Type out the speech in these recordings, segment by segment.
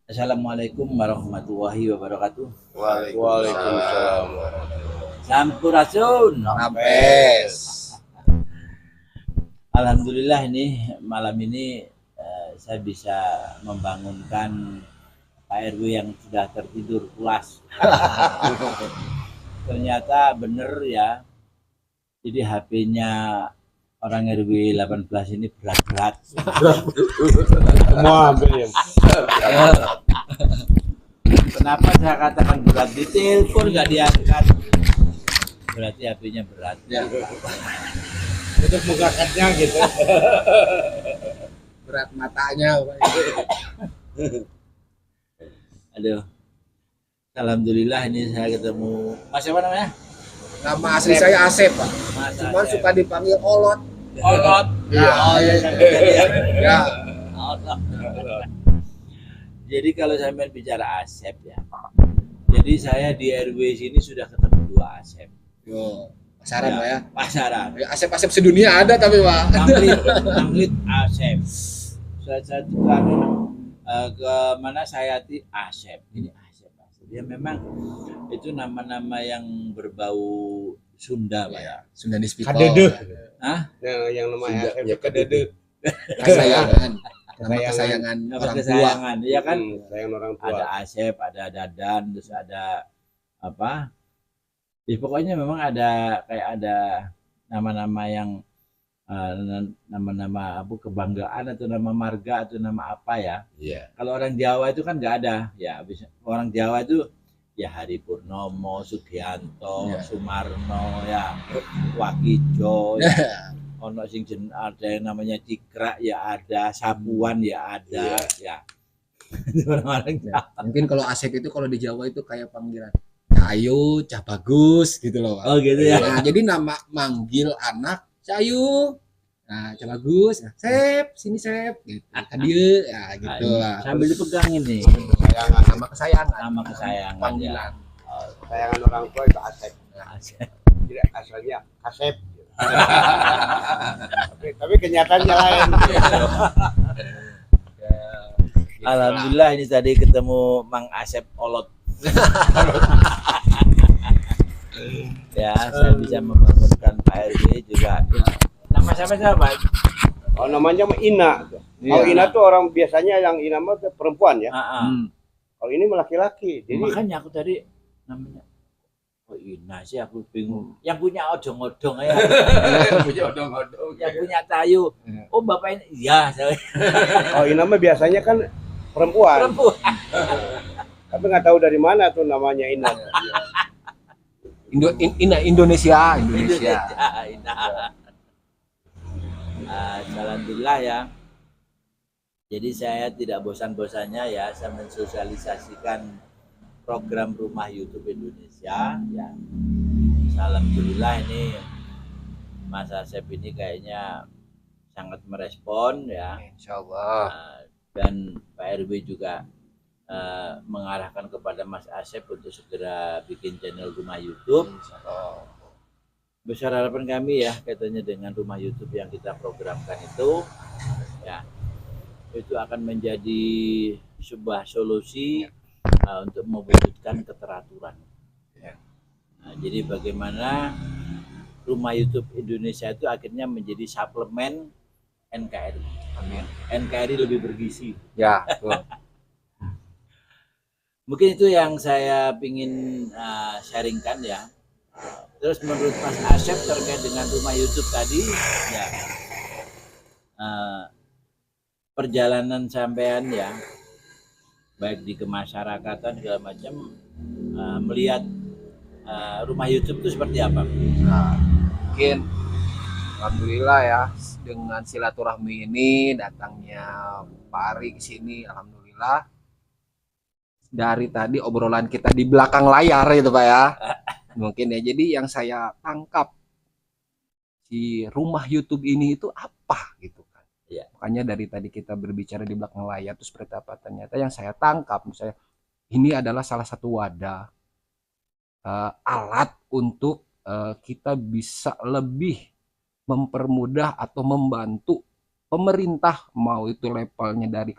Assalamualaikum warahmatullahi wabarakatuh. Waalaikumsalam. Sampurasun. Napes. Alhamdulillah ini malam ini saya bisa membangunkan Pak RW yang sudah tertidur pulas. Ternyata bener ya. Jadi HP-nya orang RW 18 ini berat-berat. Semua ambil ya. Kenapa saya katakan berat? Di telepon nggak diangkat. Berarti HP-nya berat. Ya. Untuk mengangkatnya gitu. Berat matanya. Aduh. Alhamdulillah ini saya ketemu Mas siapa namanya? Nama asli saya Asep, Pak. Mas Cuman Asep. suka dipanggil Olot. Olot. Iya. Oh iya. Ya. Olot. Jadi kalau saya main bicara Asep ya. Jadi saya di RW sini sudah ketemu 2 Asep. Yo, pasaran Pak ya. Pasaran. Ya, Asep-Asep sedunia ada tapi Pak. Manglit Asep. Saya tukang ke mana Sayati Asep. Ini Asep. Dia memang itu nama-nama yang berbau Sunda, Pak ya. Sunda Dispito. Kadede. Hah? Yang namanya Sunda, ya, Kadede. Kesayangan. Nama kesayangan Nama orang tua. kesayangan, iya kan? Sayang orang tua. Ada Asep, ada Dadan, terus ada apa? Ya, pokoknya memang ada kayak ada nama-nama yang nama-nama apa kebanggaan atau nama marga atau nama apa ya. Iya. Kalau orang Jawa itu kan nggak ada. Ya, orang Jawa itu ya Hari Purnomo, Sugianto, Ya. Sumarno, ya Wakijo, ya. Ono sing ada yang namanya Cikrak ya ada, Sapuan ya ada, ya. Orang-orang Ya, mungkin kalau Asep itu kalau di Jawa itu kayak panggilan Cayu, Cah Bagus gitu loh Pak. Oh gitu ya. Nah, jadi nama manggil anak Cayu. Nah, Cah Bagus, nah, Sep, sini Sep gitu. Dia ya gitu lah. Sambil dipegangin nih. Kesayangan, nama kesayangan. Nama kesayangan Panggilan. ya. Sayangan orang tua itu Asep. Asep. Jadi asalnya Asep. tapi kenyataannya lain. Alhamdulillah ini tadi ketemu Mang Asep Olot. Ya, saya bisa membangunkan Pak RW juga. Nama siapa Pak? Oh namanya mah Ina. Kalau Iya. Ina tuh orang biasanya yang Ina mah tuh perempuan ya. Ah. Kalau ini mah laki-laki. Jadi Makanya aku tadi namanya oh Ina sih aku bingung. Yang punya odong-odong ya. Punya odong-odong. Yang punya tayu. Oh bapak ini iya saya kalau Ina mah biasanya kan perempuan. perempuan. Tapi nggak tahu dari mana tuh namanya Ina. Indonesia. Ina. Alhamdulillah ya. Jadi saya tidak bosan-bosannya ya saya mensosialisasikan program Rumah YouTube Indonesia ya. Alhamdulillah ini Mas Asep ini kayaknya sangat merespon ya. Insya Allah. Dan Pak RW juga mengarahkan kepada Mas Asep untuk segera bikin channel Rumah YouTube. Besar harapan kami ya katanya dengan Rumah YouTube yang kita programkan itu ya itu akan menjadi sebuah solusi untuk mewujudkan keteraturan. Nah, jadi bagaimana Rumah YouTube Indonesia itu akhirnya menjadi suplemen NKRI. Amin. NKRI lebih bergizi. Ya, betul. Mungkin itu yang saya ingin sharingkan ya. Terus menurut Mas Asep terkait dengan Rumah YouTube tadi ya perjalanan sampean ya baik di kemasyarakatan segala macam melihat Rumah YouTube itu seperti apa? Nah, mungkin alhamdulillah ya dengan silaturahmi ini datangnya Pak Ari ke sini, alhamdulillah. Dari tadi obrolan kita di belakang layar itu Pak ya. Mungkin ya, jadi yang saya tangkap si Rumah YouTube ini itu apa gitu kan. Iya. Makanya dari tadi kita berbicara di belakang layar itu seperti apa, ternyata yang saya tangkap misalnya ini adalah salah satu wadah alat untuk kita bisa lebih mempermudah atau membantu pemerintah, mau itu levelnya dari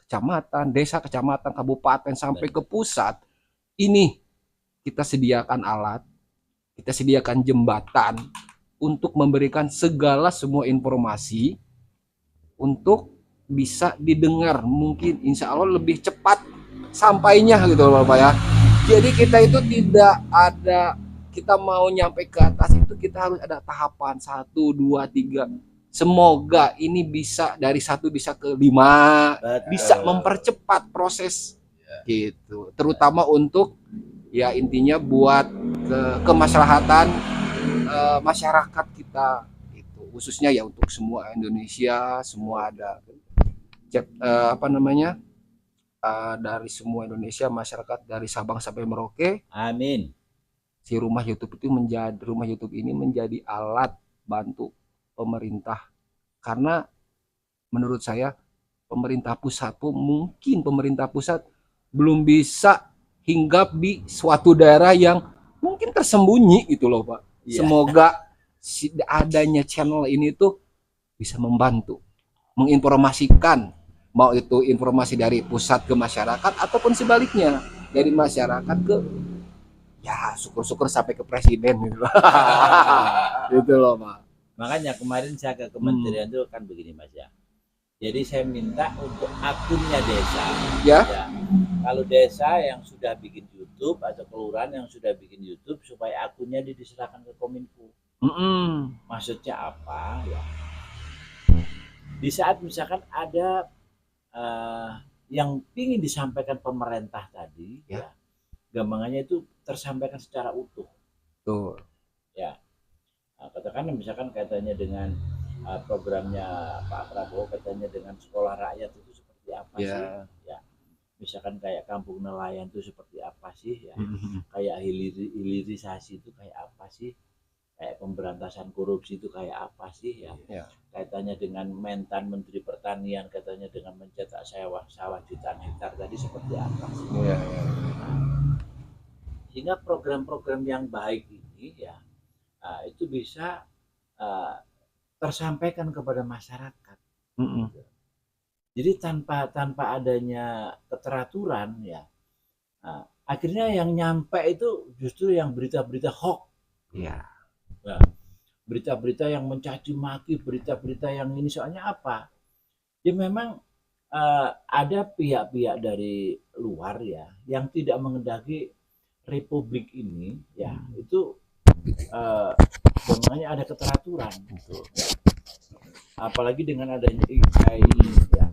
kecamatan, desa, kecamatan, kabupaten sampai ke pusat. Ini kita sediakan alat, kita sediakan jembatan untuk memberikan segala semua informasi untuk bisa didengar, mungkin insya Allah lebih cepat sampainya gitu loh Bapak ya. Jadi kita itu tidak ada, kita mau nyampe ke atas itu kita harus ada tahapan 1, 2, 3. Semoga ini bisa dari 1 bisa ke 5, bisa mempercepat proses gitu. Terutama untuk ya intinya buat kemaslahatan masyarakat kita itu, khususnya ya untuk semua Indonesia, semua ada dari semua Indonesia, masyarakat dari Sabang sampai Merauke. Amin. Si rumah YouTube ini menjadi alat bantu pemerintah, karena menurut saya pemerintah pusat belum bisa hinggap di suatu daerah yang mungkin tersembunyi gitu loh Pak. Semoga adanya channel ini tuh bisa membantu menginformasikan, mau itu informasi dari pusat ke masyarakat ataupun sebaliknya dari masyarakat ke ya syukur-syukur sampai ke presiden gitu loh. Gitu loh Pak. Makanya kemarin saya ke kementerian itu kan begini Mas ya. Jadi saya minta untuk akunnya desa. Ya. Kalau desa yang sudah bikin YouTube atau kelurahan yang sudah bikin YouTube, supaya akunnya diserahkan ke Kominfo. Maksudnya apa ya? Di saat misalkan ada yang ingin disampaikan pemerintah tadi, ya gampangannya itu tersampaikan secara utuh. Tuh. Ya. Nah, katakan misalkan kaitannya dengan programnya Pak Prabowo, katanya dengan sekolah rakyat itu seperti apa sih? Ya. Misalkan kayak kampung nelayan itu seperti apa sih? Ya. Kayak hilirisasi itu kayak apa sih? Kayak pemberantasan korupsi itu kayak apa sih? Ya. Kaitannya dengan mentan Menteri Pertanian, katanya dengan mencetak sawah jutaan hektar tadi seperti apa sih? Sehingga program-program yang baik ini ya itu bisa tersampaikan kepada masyarakat. Jadi tanpa adanya keteraturan ya, akhirnya yang nyampe itu justru yang berita-berita hoax. Nah, berita-berita yang mencaci maki, berita-berita yang ini, soalnya apa? Ya memang ada pihak-pihak dari luar ya yang tidak mengendaki republik ini ya, itu namanya ada keteraturan. Apalagi dengan adanya AI ini ya.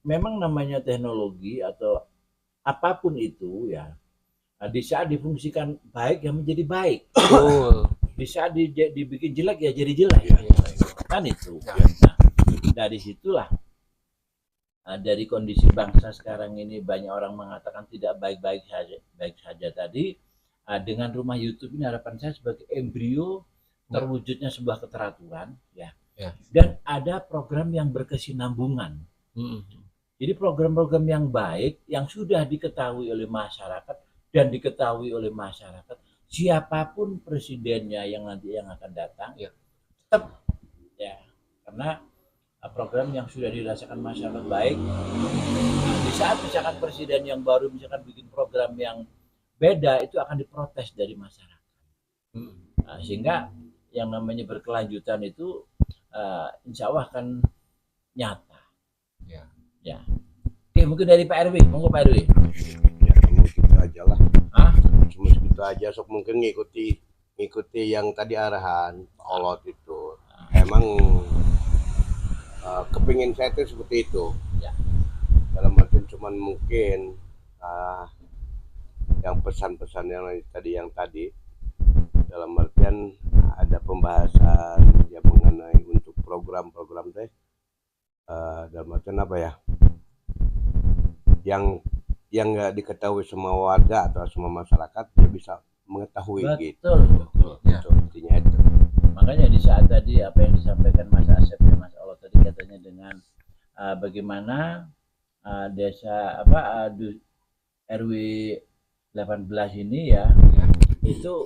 Memang namanya teknologi atau apapun itu ya, di saat difungsikan baik ya menjadi baik. Di saat dibikin jelek ya jadi jelek. Kan itu. Nah, dari situlah dari kondisi bangsa sekarang ini banyak orang mengatakan tidak baik-baik saja tadi. Dengan rumah YouTube ini harapan saya sebagai embrio terwujudnya sebuah keteraturan ya. Dan ada program yang berkesinambungan. Jadi program-program yang baik yang sudah diketahui oleh masyarakat dan diketahui oleh masyarakat, siapapun presidennya yang nanti yang akan datang tetap ya, karena program yang sudah dirasakan masyarakat baik. Di saat misalkan presiden yang baru misalkan bikin program yang beda, itu akan diprotes dari masyarakat. Sehingga yang namanya berkelanjutan itu insya Allah akan nyata. Ya. Oke, mungkin dari Pak RW, monggo Pak RW. Ya cuma gitu aja lah. Cuma gitu aja, sok mungkin ngikuti yang tadi arahan Pak Olot itu. Emang kepingin saya itu seperti itu. Dalam artian cuman mungkin yang pesan-pesan yang tadi dalam artian ada pembahasan ya mengenai untuk program-program teh dalam artian apa ya, yang nggak diketahui semua warga atau semua masyarakat dia bisa mengetahui. Betul. Intinya itu. Makanya di saat tadi apa yang disampaikan Mas Asep ya Mas Allah tadi, katanya dengan bagaimana desa RW 18 ini ya itu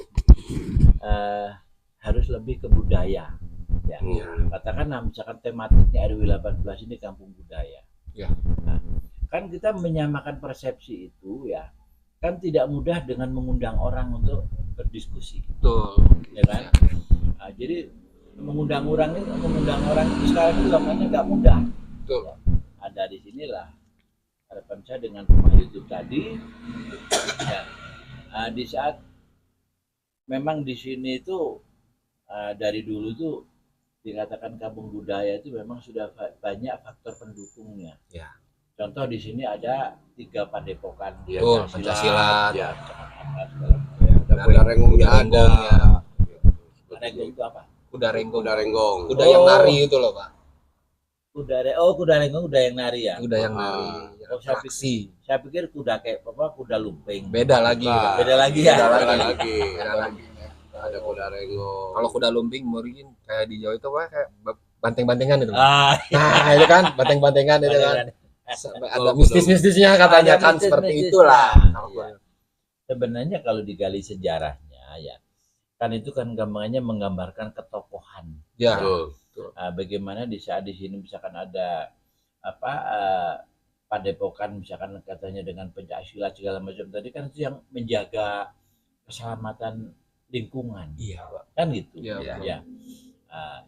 harus lebih ke budaya ya. Katakan misalkan tematiknya RW 18 ini kampung budaya. Nah, kan kita menyamakan persepsi itu ya kan tidak mudah dengan mengundang orang untuk berdiskusi, Betul. ya kan? Nah, jadi mengundang orang itu sekarang itu namanya nggak mudah. Betul. Ada di sinilah harapan saya dengan rumah YouTube tadi. Ya, di saat memang di sini itu dari dulu tuh dikatakan kampung budaya itu memang sudah banyak faktor pendukungnya. Ya. Contoh di sini ada 3 padepokan. Ya, Betul, Pancasila. Ya. Ada Kuda renggongnya ada. Renggong itu apa? Kuda renggong. Kuda renggong. Kuda yang nari itu loh, Pak. Kuda renggong kuda yang nari ya. Kuda yang nari. Oh, saya Atraksi. Saya pikir kuda kayak apa? Kuda lumping. Beda lagi. Bukan. Pak. Beda lagi ya. Beda Ada lagi. lagi. Beda lagi. Ada kuda renggong. Kalau kuda lumping mungkin kayak di Jawa itu Pak kayak banteng-bantengan itu. Ah, Nah, itu kan banteng-bantengan itu kan. Sampai ada mistis-mistisnya katanya Ada kan mistis-mistisnya. seperti itulah. Iya. Sebenarnya kalau digali sejarahnya ya kan itu kan gambarnya menggambarkan ketokohan. Ya. Betul. Bagaimana di saat di sini misalkan ada apa padepokan misalkan katanya dengan pencaksilat segala macam tadi kan itu yang menjaga keselamatan lingkungan Iya, Pak. kan gitu Iya, ya, betul. ya.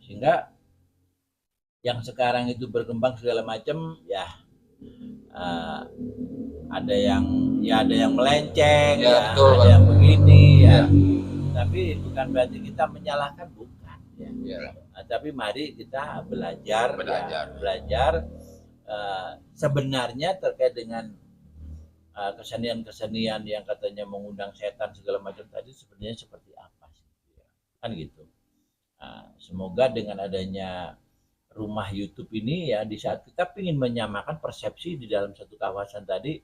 Sehingga yang sekarang itu berkembang segala macam ya ada yang melenceng Ya, ya, betul, ada Pak. yang begini ya. Ya. Tapi bukan berarti kita menyalahkan, bukan ya. Ya. Tapi mari kita belajar. Sebenarnya terkait dengan kesenian-kesenian yang katanya mengundang setan segala macam tadi sebenarnya seperti apa sih kan gitu. Semoga dengan adanya rumah YouTube ini ya di saat kita ingin menyamakan persepsi di dalam satu kawasan tadi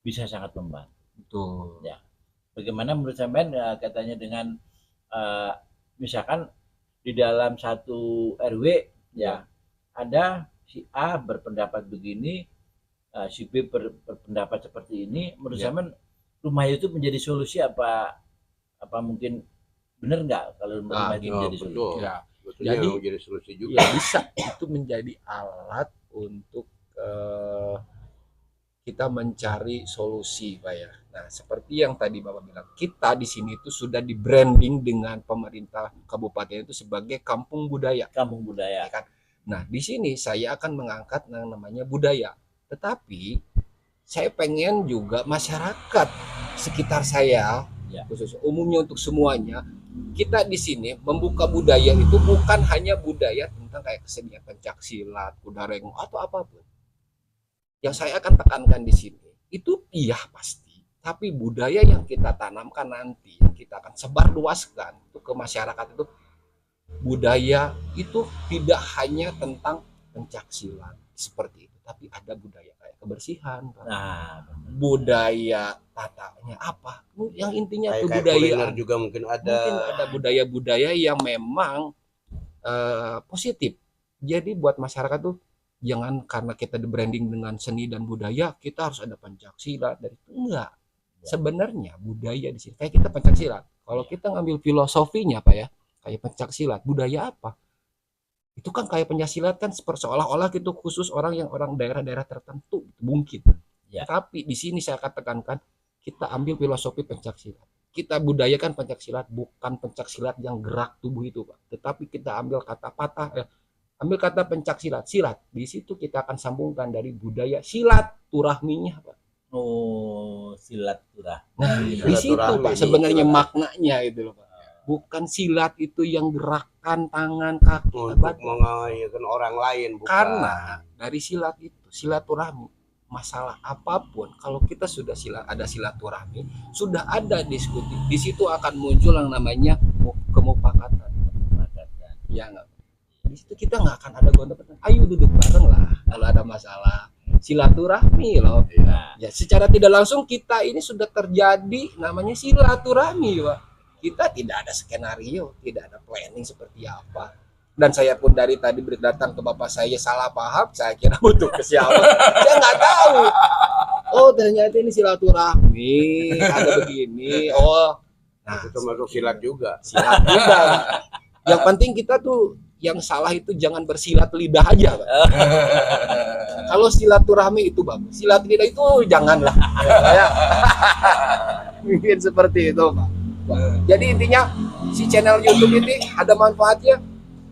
bisa sangat membantu. Betul. Ya. Bagaimana menurut sampean katanya dengan misalkan di dalam satu RW ya ada si A berpendapat begini, si B berpendapat seperti ini. Menurut sampean rumah YouTube menjadi solusi apa mungkin benar nggak kalau rumah YouTube menjadi solusi? Betul. Ya. Jadi menjadi solusi juga. Ya bisa itu menjadi alat untuk kita mencari solusi, Pak ya. Nah, seperti yang tadi Bapak bilang, kita di sini itu sudah di branding dengan pemerintah kabupaten itu sebagai kampung budaya. Kampung budaya. Ya kan? Nah, di sini saya akan mengangkat yang namanya budaya. Tetapi saya pengen juga masyarakat sekitar saya, khusus umumnya untuk semuanya, kita di sini membuka budaya itu bukan hanya budaya tentang kayak kesenian pencaksilat, kuda renggong atau apapun. Yang saya akan tekankan di sini itu iya pasti, tapi budaya yang kita tanamkan nanti, yang kita akan sebarluaskan itu ke masyarakat itu, budaya itu tidak hanya tentang pencaksilat seperti itu, tapi ada budaya kayak kebersihan, Nah, budaya tatanya apa, yang intinya Kayak kebudayaan kuliner juga mungkin ada. mungkin ada budaya-budaya yang memang positif. Jadi buat masyarakat tuh jangan karena kita di branding dengan seni dan budaya kita harus ada pencaksilat dari itu enggak. Sebenarnya budaya di sini kayak kita pencaksilat. Kalau kita ngambil filosofinya Pak ya, kayak pencaksilat, budaya apa? Itu kan kayak pencaksilat kan seolah-olah itu khusus orang daerah-daerah tertentu mungkin. Ya. Tapi di sini saya katakan kita ambil filosofi pencaksilat. Kita budayakan pencaksilat, bukan pencaksilat yang gerak tubuh itu Pak. Tetapi kita ambil kata ambil kata pencaksilat, silat. Di situ kita akan sambungkan dari budaya silaturahminya Pak. oh silaturahmi. Nah, di situ Pak sebenarnya maknanya itu loh Pak. Bukan silat itu yang gerakan tangan kaki untuk mengayokan orang lain, bukan. Karena dari silat itu silaturahmi, masalah apapun kalau kita sudah ada silaturahmi, sudah ada diskusi, di situ akan muncul yang namanya kemufakatan. Ya enggak? Di situ kita nggak akan ada gontok-gontok. Ayo duduk bareng lah kalau ada masalah. Silaturahmi loh. Ya secara tidak langsung kita ini sudah terjadi namanya silaturahmi Pak. Kita tidak ada skenario, tidak ada planning seperti apa. Dan saya pun dari tadi datang ke bapak saya salah paham, saya kira butuh ke siapa. Saya nggak tahu. Oh ternyata ini silaturahmi, ada begini. Oh, Nah, itu termasuk silat juga. Silat juga. Yang penting kita tuh yang salah itu jangan bersilat lidah aja, Pak. Kalau silaturahmi itu bagus, silat lidah itu janganlah. Ya. Mungkin seperti itu, Pak. Jadi intinya si channel YouTube ini ada manfaatnya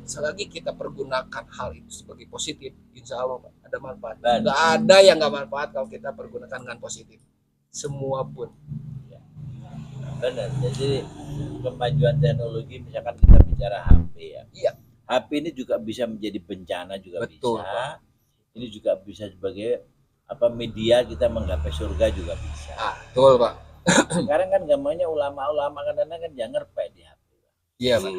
selagi kita pergunakan hal itu sebagai positif, insya Allah Pak, ada manfaat. Nggak ada yang nggak manfaat kalau kita pergunakan dengan positif. Semua pun. Benar. Jadi kemajuan teknologi, misalkan kita bicara HP ya. Iya. HP ini juga bisa menjadi bencana juga. Betul, bisa. Pak. Ini juga bisa sebagai media kita menggapai surga juga bisa. Betul Pak. Sekarang kan gambarnya ulama-ulama kadang-kadang kan jangan ngerpek di HP. Iya Pak.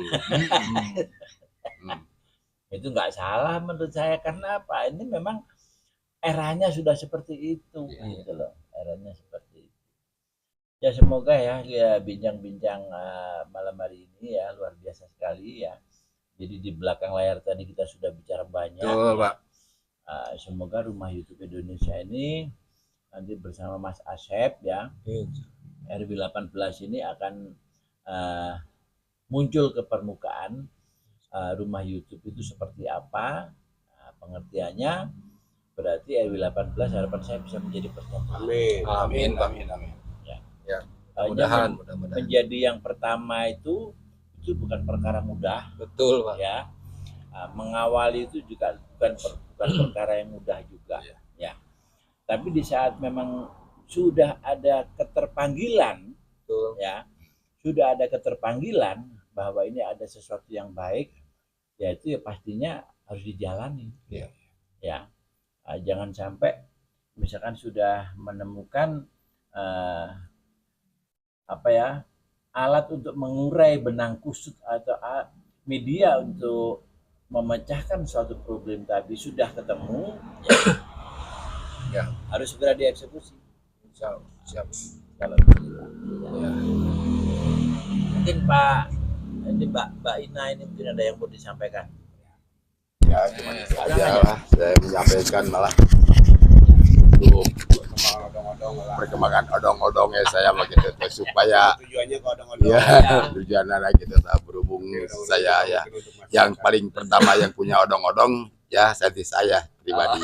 Itu nggak salah menurut saya, karena apa? Ini memang eranya sudah seperti itu, gitu loh. Eranya seperti itu. Ya semoga ya bincang-bincang malam hari ini ya luar biasa sekali ya. Jadi di belakang layar tadi kita sudah bicara banyak. Betul Pak. Semoga Rumah YouTube Indonesia ini nanti bersama Mas Asep ya, RW 18 ini akan muncul ke permukaan. Rumah YouTube itu seperti apa, pengertiannya, berarti RW 18 harapan saya bisa menjadi percontohan. Amin. Ya. Mudah-mudahan. Menjadi yang pertama itu bukan perkara mudah. Betul Pak. Ya. Mengawali itu juga bukan perkara yang mudah juga. Ya. Tapi di saat memang sudah ada keterpanggilan, Betul. ya, sudah ada keterpanggilan bahwa ini ada sesuatu yang baik, ya itu ya pastinya harus dijalani. Ya, jangan sampai misalkan sudah menemukan alat untuk mengurai benang kusut atau media untuk memecahkan suatu problem tadi sudah ketemu, ya, harus segera dieksekusi. Siap. Alhamdulillah. Ya. Mungkin Mbak Ina ini mungkin ada yang mau disampaikan. Ya cuma itu aja lah saya menyampaikan, malah untuk perkembangan odong-odongnya saya begitu supaya tujuannya ke odong-odong. ya tujuannya gitu berhubung saya ya yang paling pertama yang punya odong-odong ya saya pribadi.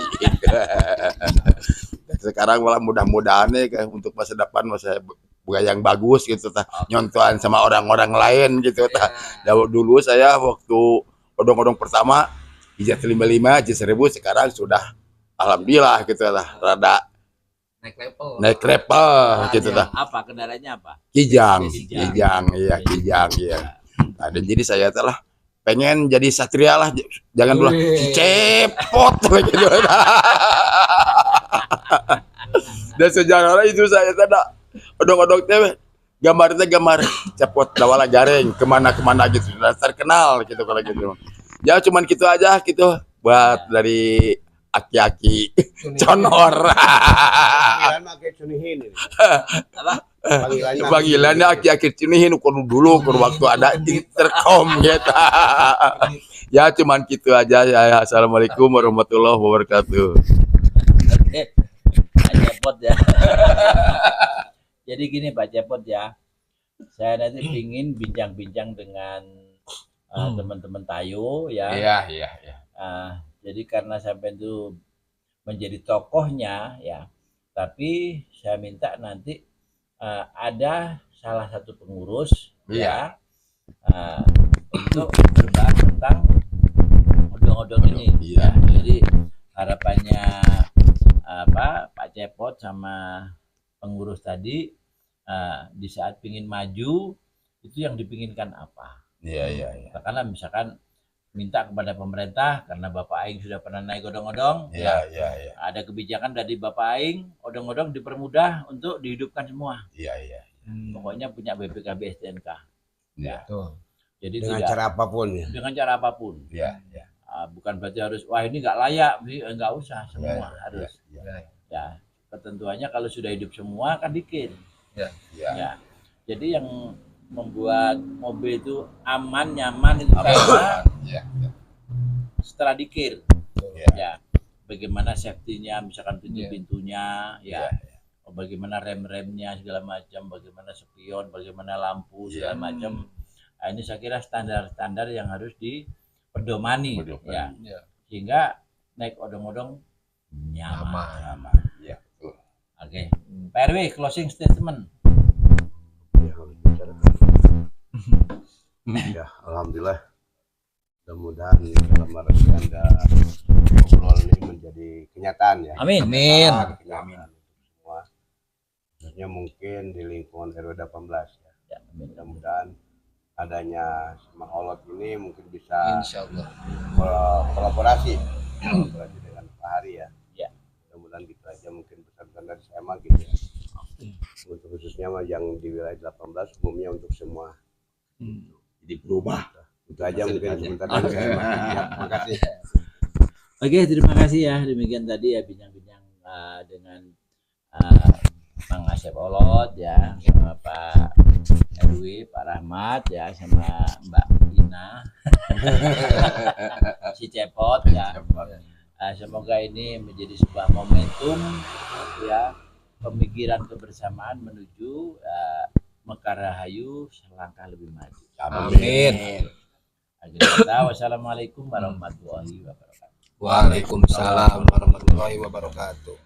Sekarang malah mudah-mudahan nih untuk masa depan masa yang bagus gitu nyontohan sama orang-orang lain gitu Dulu saya waktu odong-odong pertama hijat 55 hijat 1000 sekarang sudah alhamdulillah gitu rada naik level gitu Apa kendaraannya apa? Kijang iya. Nah, dan jadi saya telah pengen jadi satria lah, jangan dulu cepot gitu. Dan sejarah itu saya tidak odong-odong teh gambar cepot dawala jaring kemana gitu sudah terkenal gitu kalau gitu. Ya cuman gitu aja gitu buat dari aki-aki conor. Panggilan pakai cunihin ini. Panggilannya aki-aki cunihin kudu dulu waktu ada intercom gitu. Ya cuman gitu aja ya. Assalamualaikum warahmatullahi wabarakatuh. Oke. Pak Cepot ya. Jadi gini Pak Cepot ya. Saya nanti ingin bincang-bincang dengan teman-teman Tayo ya. Iya. Jadi karena sampai itu menjadi tokohnya ya, tapi saya minta nanti ada salah satu pengurus ya untuk berbahas tentang odong-odong ini. Iya. Jadi harapannya Pak Cepot sama pengurus tadi di saat pingin maju itu yang dipinginkan apa? Iya. Karena misalkan minta kepada pemerintah karena Bapak Aing sudah pernah naik odong-odong. Iya. Ada kebijakan dari Bapak Aing, odong-odong dipermudah untuk dihidupkan semua. Iya. Pokoknya punya BPKB STNK. Iya. Jadi Dengan tidak, cara apapun ya. dengan cara apapun. Iya. Bukan berarti harus wah ini nggak layak, nggak usah semua harus. Iya. Ya, ketentuannya kalau sudah hidup semua kan dikir. Iya. Ya. Jadi yang membuat mobil itu aman, nyaman itu karena setelah dikir. Ya, bagaimana safety-nya, misalkan pintu-pintunya, ya, bagaimana rem-remnya segala macam, bagaimana spion, bagaimana lampu segala macam. Nah, ini saya kira standar-standar yang harus pedomani Pedomani. ya. Ya. Sehingga naik odong-odong nyaman. Aman. Ya, betul. Oke. Pak RW closing statement. Ya, alhamdulillah. Mudah-mudahan dalam arti Anda obrolan ini menjadi kenyataan ya. Amin. Amin. Kenyataan untuk semua. Khususnya mungkin di lingkungan RW 18 ya. Ya, amin. Mudah-mudahan adanya Semang Olot ini mungkin bisa Insya Allah. kolaborasi dengan Pak Hari ya. Ya. Mudah-mudahan gitu aja mungkin pesan-pesan dari saya mah gitu ya. Untuk khususnya mah yang di wilayah 18 umumnya untuk semua. Jadi berubah. Itu aja mungkin sebentar Oke. dari saya. Ya, makasih. Oke, terima kasih ya. Demikian tadi ya bincang-bincang dengan Bang Asep Olot ya, sama Pak RW, Pak Rahmat ya, sama Mbak Ina, si Cepot ya. Semoga ini menjadi sebuah momentum ya, pemikiran kebersamaan menuju Mekar Rahayu selangkah lebih maju. Amin. Akhir kata, wassalamualaikum warahmatullahi wabarakatuh. Waalaikumsalam warahmatullahi wabarakatuh.